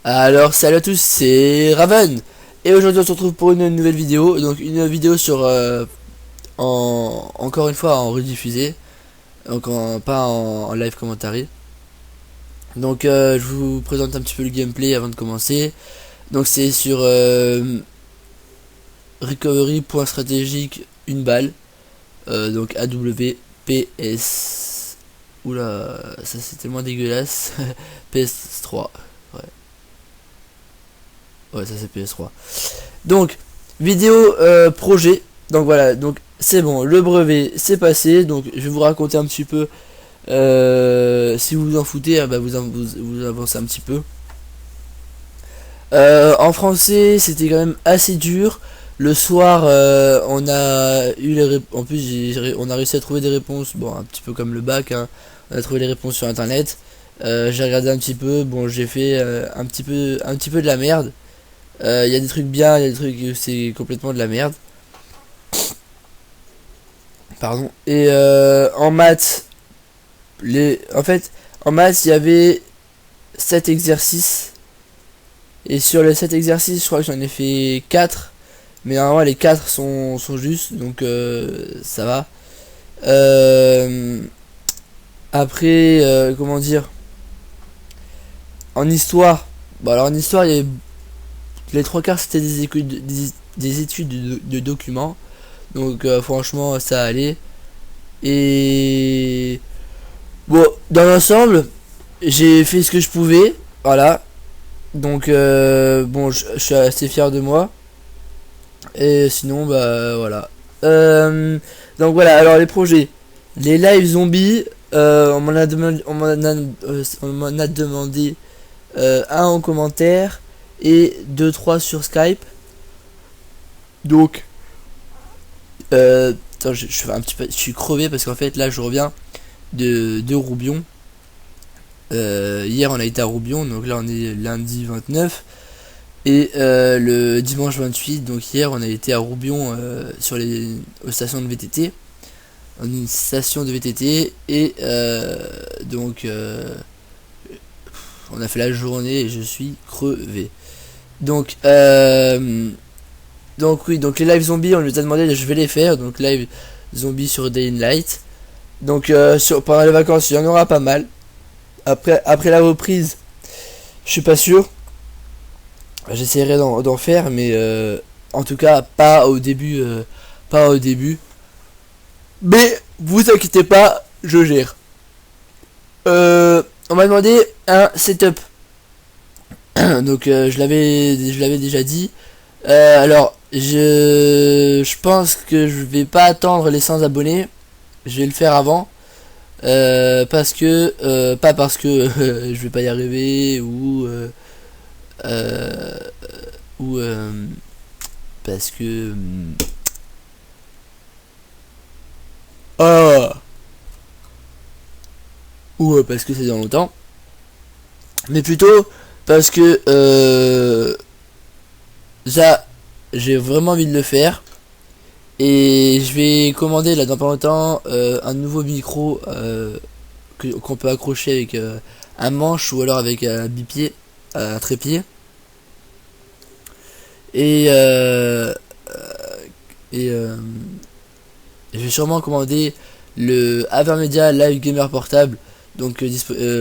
Alors salut à tous, c'est Raven et aujourd'hui on se retrouve pour une nouvelle vidéo, donc une vidéo sur encore une fois en rediffusé, donc pas en live commentary. Donc je vous présente un petit peu le gameplay avant de commencer. Donc c'est sur recovery point stratégique une balle, donc AWPS. Oula, ça c'est tellement dégueulasse. PS3. Ouais, ça c'est PS3. Donc, vidéo projet. Donc voilà, donc c'est bon, le brevet c'est passé. Donc je vais vous raconter un petit peu. Si vous vous en foutez, bah, vous avancez un petit peu. En français, c'était quand même assez dur. Le soir, on a eu en plus, on a réussi à trouver des réponses. Bon, un petit peu comme le bac, hein. On a trouvé les réponses sur internet. J'ai regardé un petit peu. Bon, j'ai fait un petit peu de la merde. Il y a des trucs bien, il y a des trucs c'est complètement de la merde. Pardon. Et en maths, en fait, en maths, il y avait 7 exercices. Et sur les 7 exercices, je crois que j'en ai fait 4. Mais normalement, les 4 sont justes, donc ça va. Après, comment dire, en histoire, bon, alors en histoire, il y avait les 3 quarts c'était des études de documents. Donc franchement ça allait. Et bon, dans l'ensemble, j'ai fait ce que je pouvais. Voilà. Donc bon, je suis assez fier de moi. Et sinon, bah voilà. Donc voilà, alors les projets. Les lives zombies, on m'en a demandé, un en commentaire et 2-3 sur Skype. Donc attends, je fais un petit peu, je suis crevé parce qu'en fait là je reviens de Roubion. Hier on a été à Roubion, donc là on est lundi 29 et le dimanche 28. Donc hier on a été à Roubion aux stations de VTT, en une station de VTT et donc on a fait la journée et je suis crevé. Donc oui, donc les live zombies, on nous a demandé, je vais les faire. Donc live zombie sur Day in Light. Donc pendant les vacances, il y en aura pas mal. Après la reprise, je suis pas sûr. J'essaierai d'en faire, mais en tout cas pas au début. Pas au début. Mais vous inquiétez pas, je gère. On m'a demandé un setup. Donc je l'avais déjà dit. Alors je pense que je vais pas attendre les 100 abonnés. Je vais le faire avant. Parce que pas parce que je vais pas y arriver ou parce que ah ou parce que c'est dans longtemps, mais plutôt parce que ça j'ai vraiment envie de le faire. Et je vais commander là dans pas longtemps un nouveau micro qu'on peut accrocher avec un manche ou alors avec un bipied, un trépied. Et je vais sûrement commander le Avermedia Live Gamer Portable, donc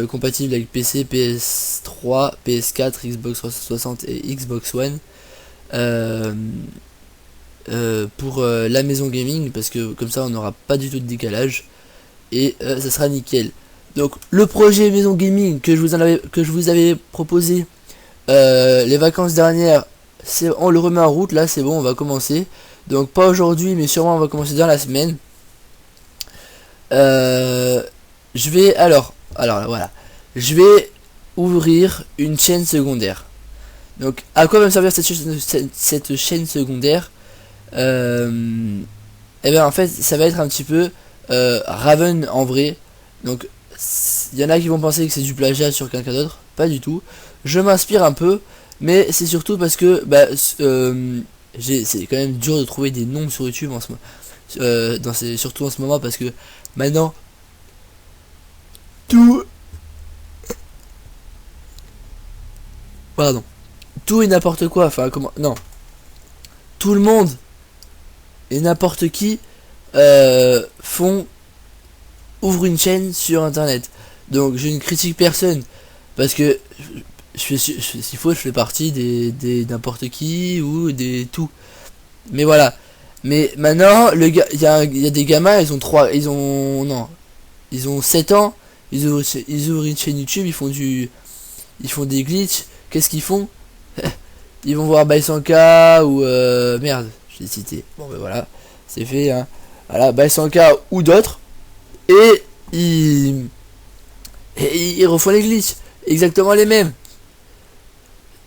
compatible avec PC, PS3, PS4, Xbox 360 et Xbox One. Pour la maison gaming, parce que comme ça on n'aura pas du tout de décalage et ça sera nickel. Donc le projet maison gaming que je vous avais proposé les vacances dernières, on le remet en route. Là c'est bon, on va commencer. Donc pas aujourd'hui, mais sûrement on va commencer dans la semaine. Je vais alors voilà, je vais ouvrir une chaîne secondaire. Donc à quoi va me servir cette chaîne secondaire? Et bien en fait ça va être un petit peu Raven en vrai. Donc il y en a qui vont penser que c'est du plagiat sur quelqu'un d'autre, pas du tout. Je m'inspire un peu, mais c'est surtout parce que c'est quand même dur de trouver des noms sur YouTube en ce moment, surtout en ce moment, parce que maintenant tout Pardon. Tout et n'importe quoi. Enfin, comment... Non. Tout le monde et n'importe qui ouvre une chaîne sur internet. Donc je ne critique personne parce que s'il faut je fais partie des n'importe qui ou des tout. Mais voilà. Mais maintenant il y a des gamins, ils ont 7 ans, ils ouvrent une chaîne YouTube, ils font des glitches. Qu'est-ce qu'ils font? Ils vont voir Baisanka ou merde, je l'ai cité. Bon ben voilà, c'est fait hein. Voilà, Baisanka ou d'autres et ils refont les glitches, exactement les mêmes.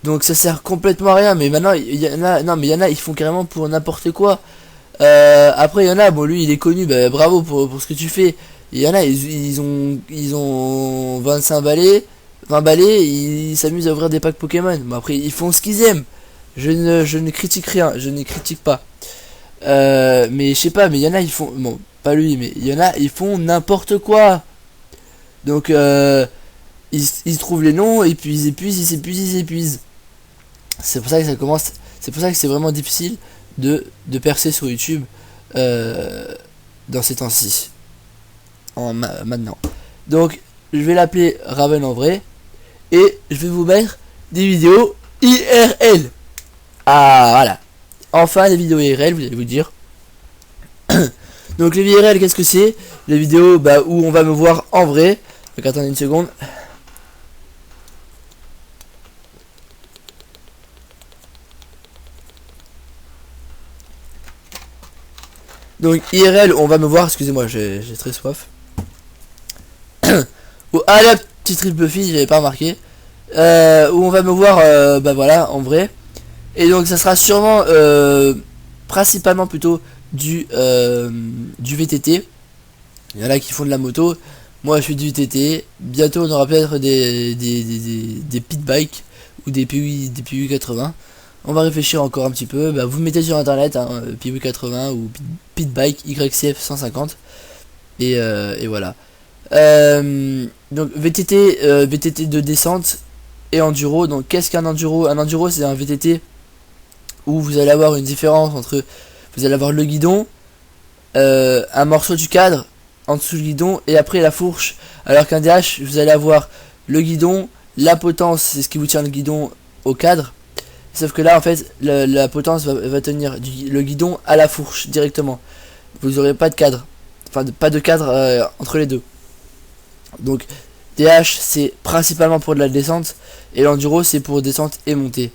Donc ça sert complètement à rien. Mais maintenant il y en a, non mais il y en a, ils font carrément pour n'importe quoi. Après il y en a, bon lui il est connu, bah, bravo pour ce que tu fais. Il y en a, ils ont 25 balais, 20 balais, ils s'amusent à ouvrir des packs Pokémon. Bon après ils font ce qu'ils aiment. Je ne critique rien, je ne critique pas. Mais je sais pas, mais il y en a ils font, bon pas lui, mais il y en a ils font n'importe quoi. Donc ils trouvent les noms et puis ils épuisent. C'est pour ça que ça commence, c'est pour ça que c'est vraiment difficile de percer sur YouTube dans ces temps-ci. Maintenant. Donc je vais l'appeler Raven en vrai et je vais vous mettre des vidéos IRL. Ah voilà. Enfin les vidéos IRL, vous allez vous dire. Donc les vidéos IRL, qu'est-ce que c'est? Les vidéos où on va me voir en vrai. Donc attendez une seconde. Donc IRL, on va me voir, excusez-moi, j'ai très soif. Ah la petite triple fille, j'avais pas remarqué. Où on va me voir, voilà, en vrai. Et donc ça sera sûrement, principalement plutôt du VTT. Il y en a qui font de la moto. Moi je fais du VTT. Bientôt on aura peut-être des pit bikes ou des PUI 80. On va réfléchir encore un petit peu. Vous mettez sur internet hein, PUI 80 ou pit bike YCF 150 et voilà. Donc VTT de descente et enduro. Donc qu'est-ce qu'un enduro? Un enduro c'est un VTT où vous allez avoir une différence entre, vous allez avoir le guidon, un morceau du cadre en dessous du guidon et après la fourche. Alors qu'un DH vous allez avoir le guidon, la potence c'est ce qui vous tient le guidon au cadre. Sauf que là en fait la potence va tenir le guidon à la fourche directement. Vous aurez pas de cadre. Enfin pas de cadre entre les deux. Donc DH c'est principalement pour de la descente et l'enduro c'est pour descente et montée.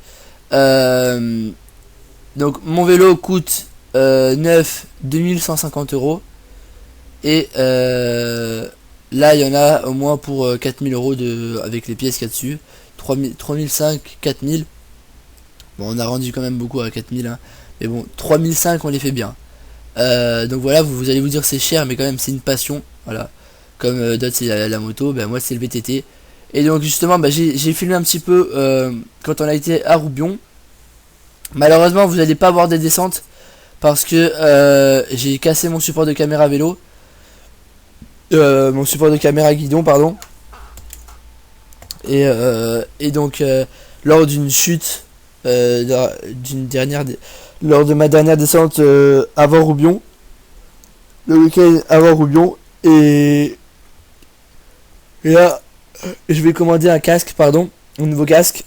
Donc mon vélo coûte neuf 2150 € et là il y en a au moins pour 4000 € avec les pièces qu'il y a dessus. 3005, 4000. Bon on a rendu quand même beaucoup à 4000 hein. Mais bon 3005 on les fait bien. Donc voilà, vous allez vous dire c'est cher mais quand même c'est une passion. Voilà. Comme d'autres c'est la moto, moi c'est le VTT. Et donc justement j'ai filmé un petit peu quand on a été à Roubion. Malheureusement vous n'allez pas voir des descentes parce que j'ai cassé mon support de caméra vélo. Mon support de caméra guidon pardon. Et donc lors d'une chute lors de ma dernière descente avant Roubion, le week-end avant Roubion, et là je vais commander un casque, un nouveau casque.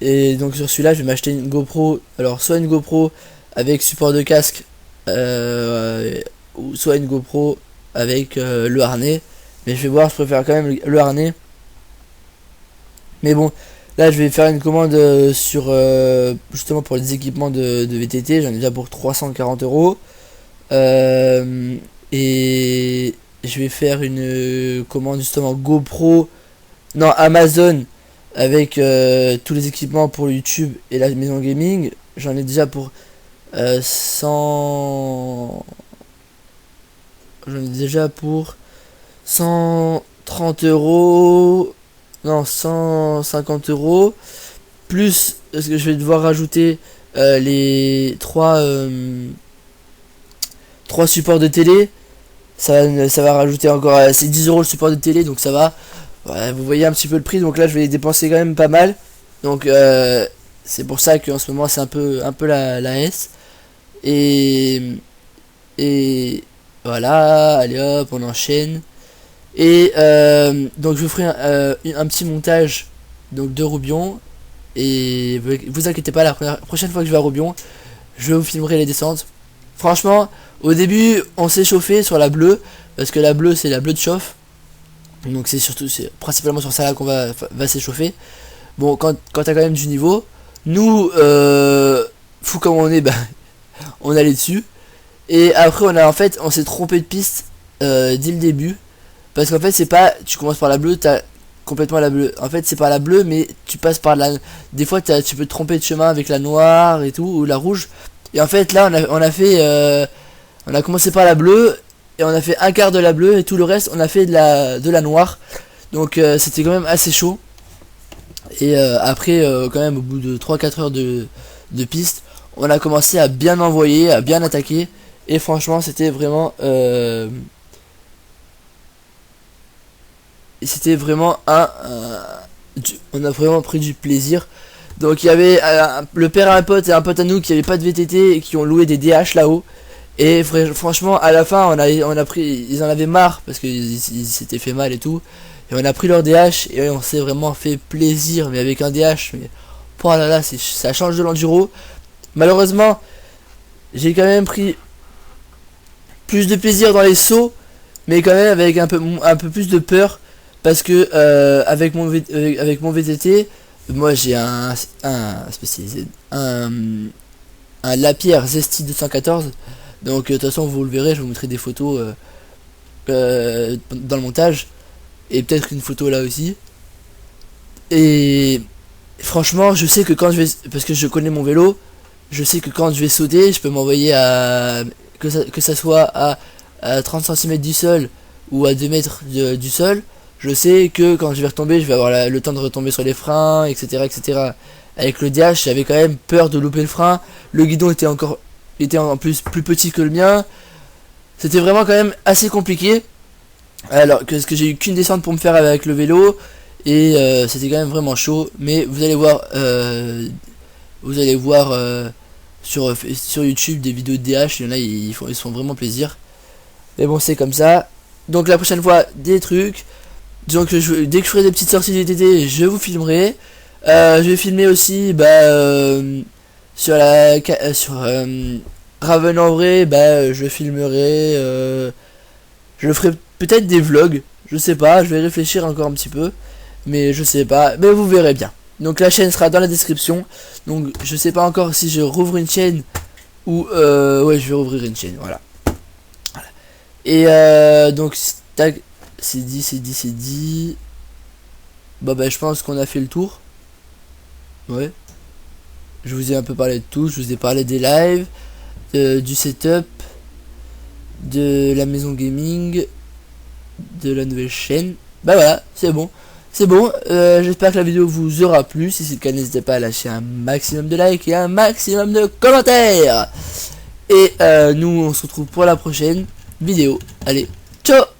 Et donc sur celui-là je vais m'acheter une GoPro, alors soit une GoPro avec support de casque ou soit une GoPro avec le harnais, mais je vais voir, je préfère quand même le harnais. Mais bon là je vais faire une commande sur justement pour les équipements de VTT, j'en ai déjà pour 340 €. Et je vais faire une commande justement GoPro, non Amazon, avec tous les équipements pour YouTube et la maison gaming. J'en ai déjà pour 130 €, non 150 €, plus ce que je vais devoir rajouter les 3 supports de télé. Ça va rajouter encore, c'est 10 € le support de télé, donc ça va. Ouais, vous voyez un petit peu le prix, donc là je vais les dépenser quand même pas mal. Donc c'est pour ça qu'en ce moment c'est un peu la S. Et, et voilà, allez hop, on enchaîne. Et donc je vous ferai un petit montage donc de Roubion. Et vous inquiétez pas, la prochaine fois que je vais à Roubion, je vous filmerai les descentes. Franchement, au début, on s'est chauffé sur la bleue, parce que la bleue, c'est la bleue de chauffe. Donc c'est principalement sur ça là qu'on va s'échauffer. Bon, quand t'as quand même du niveau, nous, fou comme on est, bah, on allait dessus. Et après, on s'est trompé de piste dès le début. Parce qu'en fait, c'est pas, tu commences par la bleue, t'as complètement la bleue. En fait, c'est pas la bleue, mais tu passes par la. Des fois, tu peux te tromper de chemin avec la noire et tout, ou la rouge. Et en fait, là, on a commencé par la bleue, et on a fait un quart de la bleue, et tout le reste, on a fait de la noire. Donc, c'était quand même assez chaud. Et après, quand même, au bout de 3-4 heures de piste, on a commencé à bien envoyer, à bien attaquer. Et franchement, c'était vraiment on a vraiment pris du plaisir. Donc il y avait le père à un pote et un pote à nous qui avait pas de VTT et qui ont loué des DH là-haut. Et franchement, à la fin, on a pris, ils en avaient marre parce qu'ils s'étaient fait mal et tout. Et on a pris leur DH et on s'est vraiment fait plaisir, mais avec un DH, mais oh là là, ça change de l'enduro. Malheureusement, j'ai quand même pris plus de plaisir dans les sauts, mais quand même avec un peu plus de peur, parce que avec mon VTT, moi j'ai un spécialisé, un Lapierre Zesty 214. Donc de toute façon vous le verrez, je vous mettrai des photos dans le montage, et peut-être une photo là aussi. Et franchement, je sais que quand je vais, parce que je connais mon vélo, je sais que quand je vais sauter, je peux m'envoyer à que ça soit à 30 cm du sol ou à 2 mètres du sol. Je sais que quand je vais retomber, je vais avoir le temps de retomber sur les freins, etc., etc. Avec le DH, j'avais quand même peur de louper le frein. Le guidon était en plus plus petit que le mien. C'était vraiment quand même assez compliqué. Alors que j'ai eu qu'une descente pour me faire avec le vélo, et c'était quand même vraiment chaud. Mais vous allez voir sur YouTube des vidéos de DH. Il y en a, ils se font vraiment plaisir. Mais bon, c'est comme ça. Donc la prochaine fois, des trucs. Donc dès que je ferai des petites sorties VTT, je vous filmerai. Je vais filmer aussi sur Raven en vrai. Je filmerai. Je ferai peut-être des vlogs. Je sais pas, je vais réfléchir encore un petit peu. Mais je sais pas. Mais vous verrez bien. Donc la chaîne sera dans la description. Donc je sais pas encore si je rouvre une chaîne ou ouais, je vais rouvrir une chaîne. Voilà. Et donc tac, c'est dit. Bah je pense qu'on a fait le tour. Ouais. Je vous ai un peu parlé de tout. Je vous ai parlé des lives, du setup, de la maison gaming, de la nouvelle chaîne. Bah voilà, c'est bon. C'est bon, j'espère que la vidéo vous aura plu. Si c'est le cas, n'hésitez pas à lâcher un maximum de likes et un maximum de commentaires. Et nous, on se retrouve pour la prochaine vidéo. Allez, ciao!